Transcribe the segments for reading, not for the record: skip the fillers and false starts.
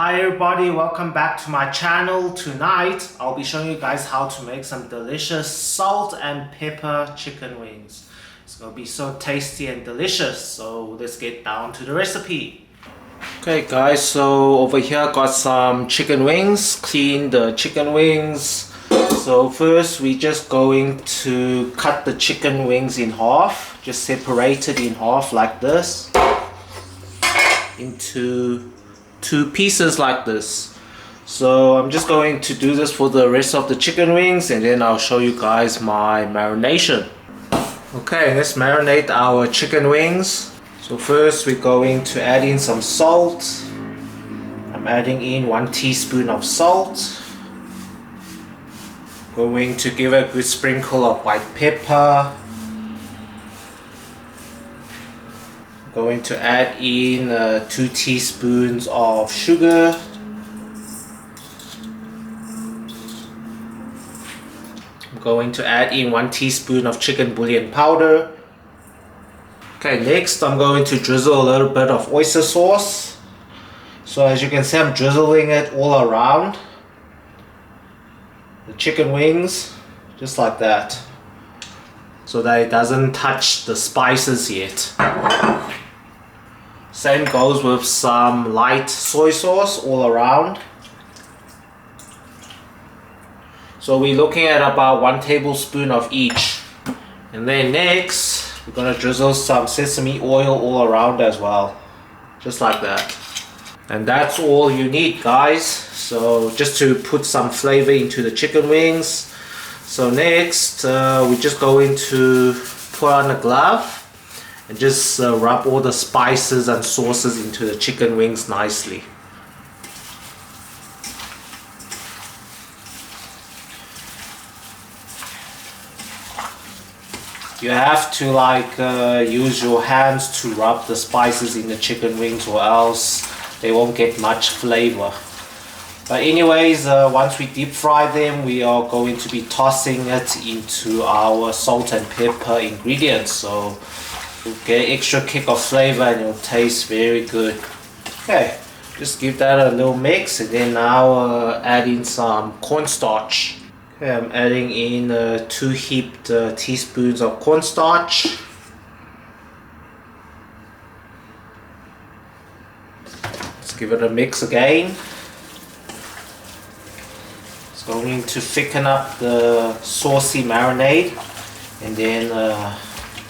Hi everybody, welcome back to my channel. Tonight I'll be showing you guys how to make some delicious salt and pepper chicken wings. It's gonna be so tasty and delicious, so let's get down to the recipe. Okay guys, so over here I got some chicken wings. Clean the chicken wings. So first we're just going to cut the chicken wings in half. Just separate it in half like this into two pieces like this. So I'm just going to do this for the rest of the chicken wings, and then I'll show you guys my marination. Okay, let's marinate our chicken wings. So first we're going to add in some salt. I'm adding in 1 teaspoon of salt. Going to give a good sprinkle of white pepper. Going to add in 2 teaspoons of sugar. I'm going to add in 1 teaspoon of chicken bouillon powder. Okay, next I'm going to drizzle a little bit of oyster sauce. So as you can see, I'm drizzling it all around the chicken wings, just like that, so that it doesn't touch the spices yet. Same goes with some light soy sauce all around. So we're looking at about 1 tablespoon of each. And then next, we're gonna drizzle some sesame oil all around as well. Just like that. And that's all you need, guys. So just to put some flavor into the chicken wings. So next, we're just going to put on a glove and just rub all the spices and sauces into the chicken wings nicely. You have to use your hands to rub the spices in the chicken wings, or else they won't get much flavor. But anyways, once we deep fry them, we are going to be tossing it into our salt and pepper ingredients. So you'll get an extra kick of flavor and it'll taste very good. Okay, just give that a little mix, and then now add in some cornstarch. Okay, I'm adding in 2 heaped teaspoons of cornstarch. Let's give it a mix again. It's going to thicken up the saucy marinade, and then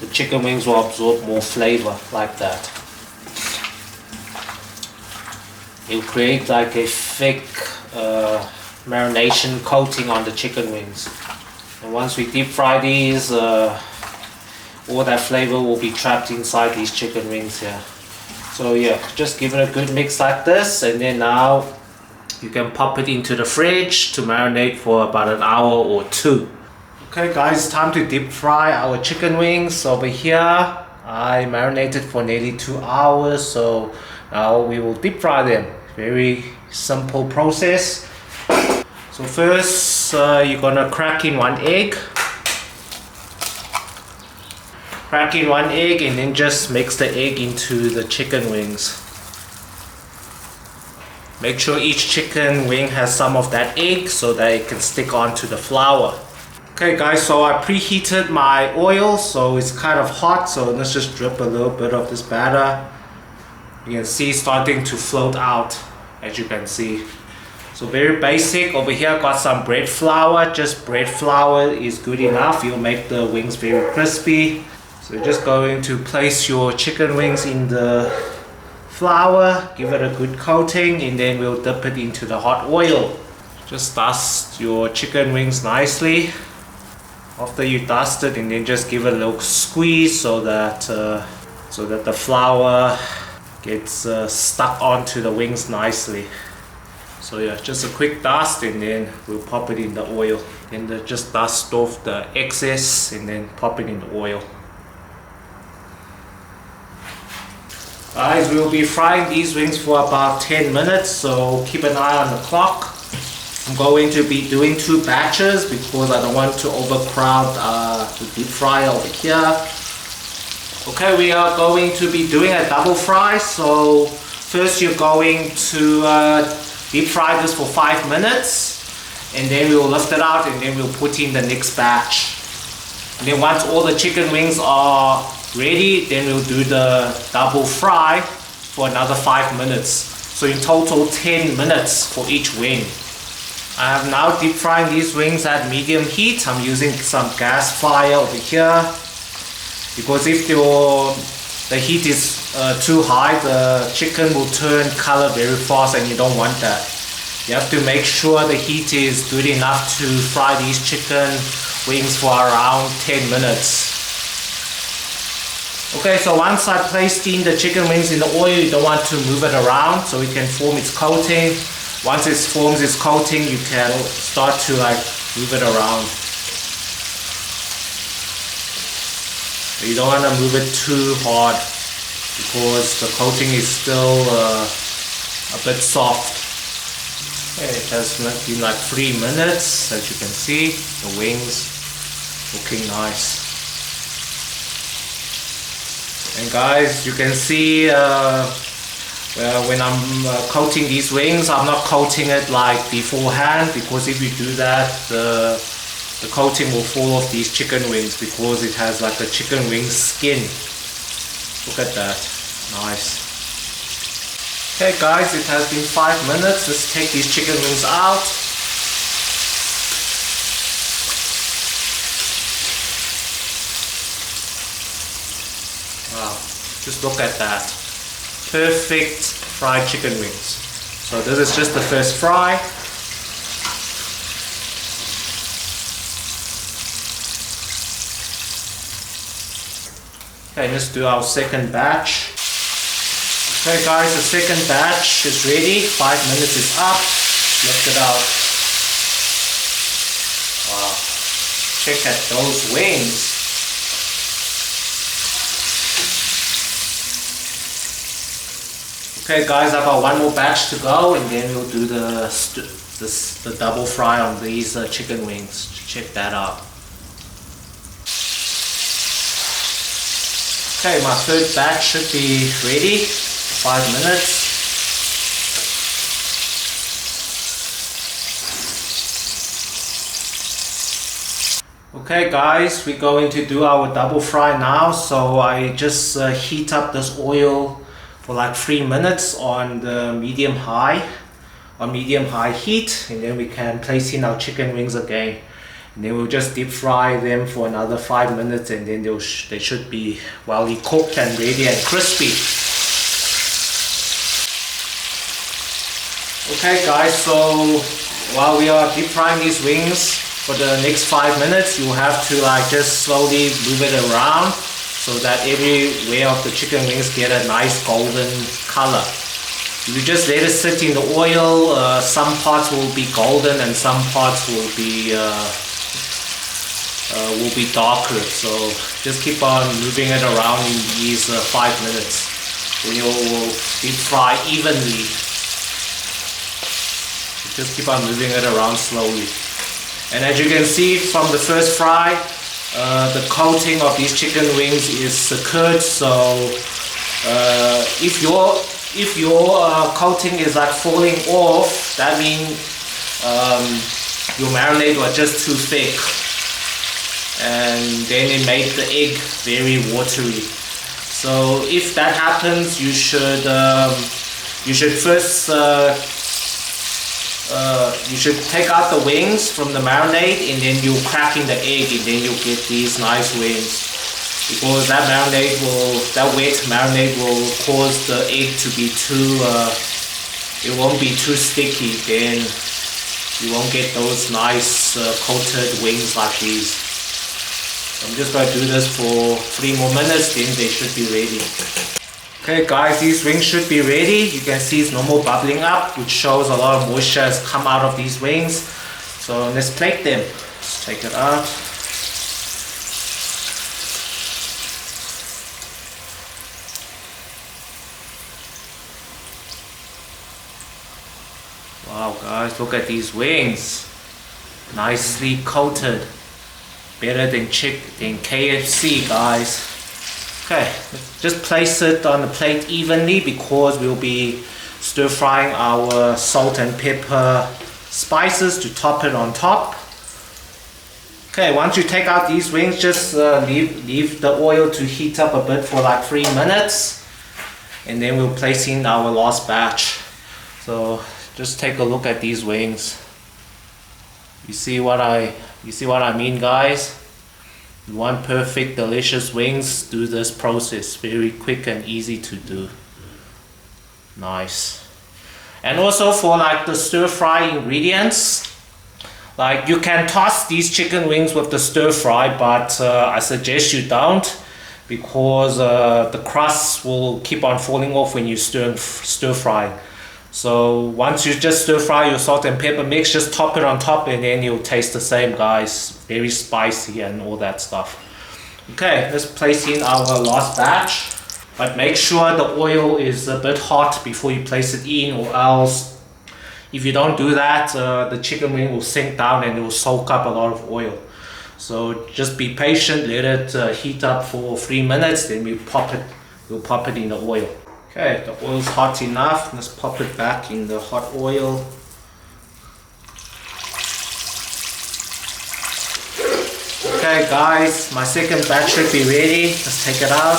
the chicken wings will absorb more flavor like that. It will create like a thick marination coating on the chicken wings. And once we deep fry these, all that flavor will be trapped inside these chicken wings here. So yeah, just give it a good mix like this, and then now you can pop it into the fridge to marinate for about an hour or 2. Okay guys, it's time to deep fry our chicken wings. Over here I marinated for nearly 2 hours, so now we will deep fry them. Very simple process. So first you're gonna crack in 1 egg. Crack in 1 egg and then just mix the egg into the chicken wings. Make sure each chicken wing has some of that egg so that it can stick onto the flour. Okay guys, so I preheated my oil, so it's kind of hot, so let's just drip a little bit of this batter. You can see it's starting to float out, as you can see. So very basic. Over here I got some bread flour. Just bread flour is good enough. You'll make the wings very crispy. So you're just going to place your chicken wings in the flour, give it a good coating, and then we'll dip it into the hot oil. Just dust your chicken wings nicely. After you dust it, and then just give it a little squeeze so that the flour gets stuck onto the wings nicely. So yeah, just a quick dust, and then we'll pop it in the oil. Then just dust off the excess and then pop it in the oil. Guys, we'll be frying these wings for about 10 minutes, so keep an eye on the clock. I'm going to be doing 2 batches because I don't want to overcrowd the deep fry over here. Okay, we are going to be doing a double fry, so first you're going to deep fry this for 5 minutes, and then we'll lift it out and then we'll put in the next batch. And then once all the chicken wings are ready, then we'll do the double fry for another 5 minutes. So in total 10 minutes for each wing. I have now deep frying these wings at medium heat. I'm using some gas fire over here, because if the heat is too high, the chicken will turn color very fast and you don't want that. You have to make sure the heat is good enough to fry these chicken wings for around 10 minutes. Okay, so once I placed in the chicken wings in the oil, you don't want to move it around so it can form its coating. Once it forms its coating, you can start to move it around. You don't want to move it too hard because the coating is still a bit soft. Okay, it has been like 3 minutes. As you can see, the wings looking nice. And guys, you can see when I'm coating these wings, I'm not coating it like beforehand, because if you do that, the coating will fall off these chicken wings because it has like a chicken wing skin. Look at that, nice. Okay guys, it has been 5 minutes. Let's take these chicken wings out. Wow, just look at that. Perfect fried chicken wings. So this is just the first fry. Okay, let's do our second batch. Okay guys, the second batch is ready. 5 minutes is up. Lift it out. Wow, check at those wings. Okay guys, I've got one more batch to go, and then we'll do the double fry on these chicken wings. Check that out. Okay, my third batch should be ready for 5 minutes. Okay guys, we're going to do our double fry now. So I just heat up this oil for like 3 minutes on the medium high heat, and then we can place in our chicken wings again, and then we'll just deep fry them for another 5 minutes, and then they should be well cooked and ready and crispy. Okay guys, so while we are deep frying these wings for the next 5 minutes, you have to just slowly move it around so that everywhere of the chicken wings get a nice golden color. If you just let it sit in the oil, some parts will be golden and some parts will be darker. So just keep on moving it around in these 5 minutes. Then you will deep fry evenly. Just keep on moving it around slowly. And as you can see from the first fry, the coating of these chicken wings is secured. So if your coating is falling off, that means your marinade was just too thick, and then it made the egg very watery. So if that happens, you should first you should take out the wings from the marinade, and then you crack in the egg, and then you get these nice wings. Because that wet marinade will cause the egg to be too, it won't be too sticky. Then you won't get those nice coated wings like these. I'm just going to do this for 3 more minutes, then they should be ready. Okay guys, these wings should be ready. You can see it's no more bubbling up, which shows a lot of moisture has come out of these wings. So let's plate them. Let's take it out. Wow guys, look at these wings. Nicely coated. Better than KFC guys. Okay, just place it on the plate evenly because we'll be stir frying our salt and pepper spices to top it on top. Okay, once you take out these wings, just leave the oil to heat up a bit for like 3 minutes, and then we'll place in our last batch. So just take a look at these wings. You see what I mean, guys? You want perfect, delicious wings, do this process. Very quick and easy to do. Nice. And also for like the stir fry ingredients, like you can toss these chicken wings with the stir fry, but I suggest you don't, because the crust will keep on falling off when you stir fry. So once you just stir fry your salt and pepper mix, just top it on top and then you'll taste the same, guys. Very spicy and all that stuff. Okay, let's place in our last batch. But make sure the oil is a bit hot before you place it in, or else if you don't do that, the chicken wing will sink down and it will soak up a lot of oil. So just be patient, let it heat up for 3 minutes, then we'll pop it in the oil. Okay, the oil's hot enough. Let's pop it back in the hot oil. Okay guys, my second batch should be ready. Let's take it out.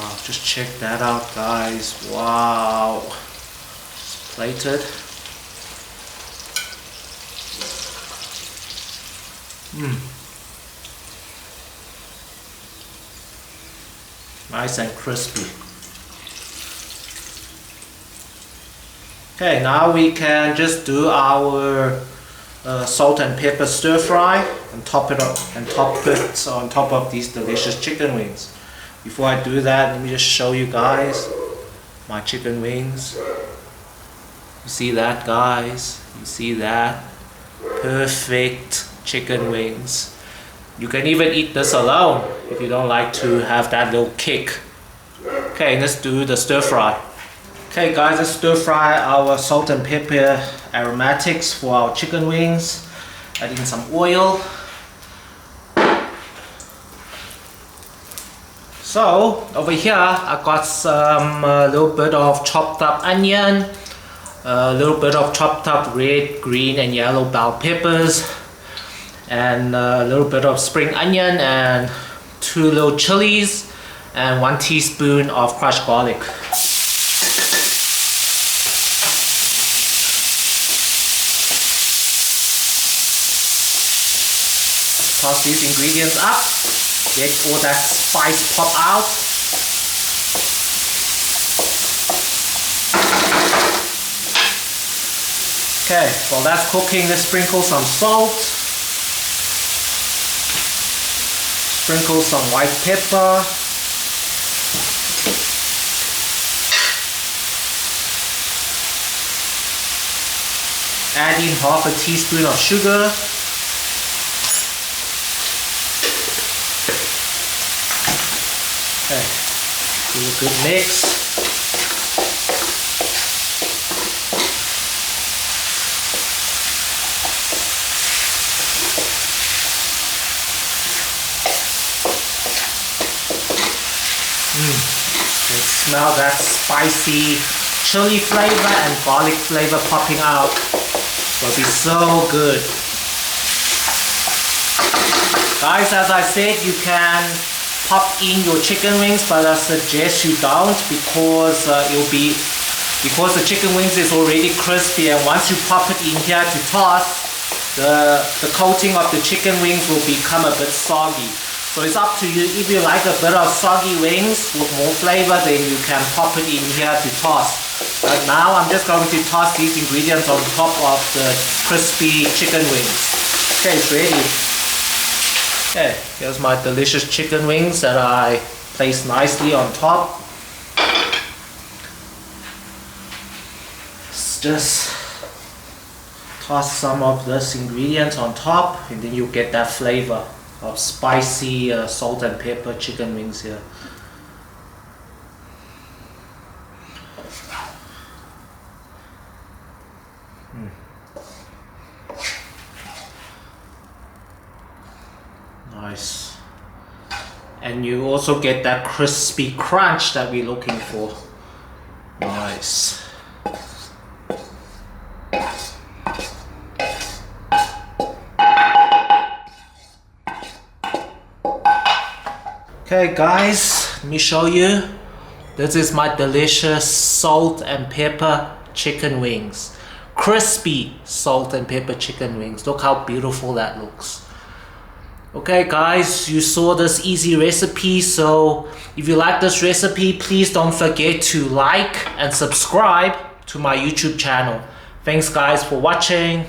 Oh, just check that out, guys. Wow. It's plated. Nice and crispy. Okay, now we can just do our salt and pepper stir fry and top it on top of these delicious chicken wings. Before I do that, let me just show you guys my chicken wings. You see that, guys? You see that? Perfect chicken wings. You can even eat this alone if you don't like to have that little kick. Okay, let's do the stir fry. Okay guys, let's stir fry our salt and pepper aromatics for our chicken wings. Add in some oil. So over here I got some little bit of chopped up onion, a little bit of chopped up red, green and yellow bell peppers, and a little bit of spring onion, and 2 little chillies, and 1 teaspoon of crushed garlic. Toss these ingredients up, get all that spice pop out. Okay, while that's cooking, let's sprinkle some salt. Sprinkle some white pepper. Add in half a teaspoon of sugar. Okay, do a good mix. You smell that spicy chili flavor and garlic flavor popping out. It'll be so good. Guys, as I said, you can pop in your chicken wings, but I suggest you don't, because because the chicken wings is already crispy, and once you pop it in here to toss, the coating of the chicken wings will become a bit soggy. So it's up to you. If you like a bit of soggy wings with more flavor, then you can pop it in here to toss. But now I'm just going to toss these ingredients on top of the crispy chicken wings. Okay, it's ready. Okay, here's my delicious chicken wings that I placed nicely on top. Let's just toss some of this ingredient on top, and then you get that flavor of spicy salt and pepper chicken wings here. and you also get that crispy crunch that we're looking for. Nice. Okay guys, let me show you. This is my delicious salt and pepper chicken wings. Crispy salt and pepper chicken wings. Look how beautiful that looks. Okay guys, you saw this easy recipe, so if you like this recipe, please don't forget to like and subscribe to my YouTube channel. Thanks guys for watching.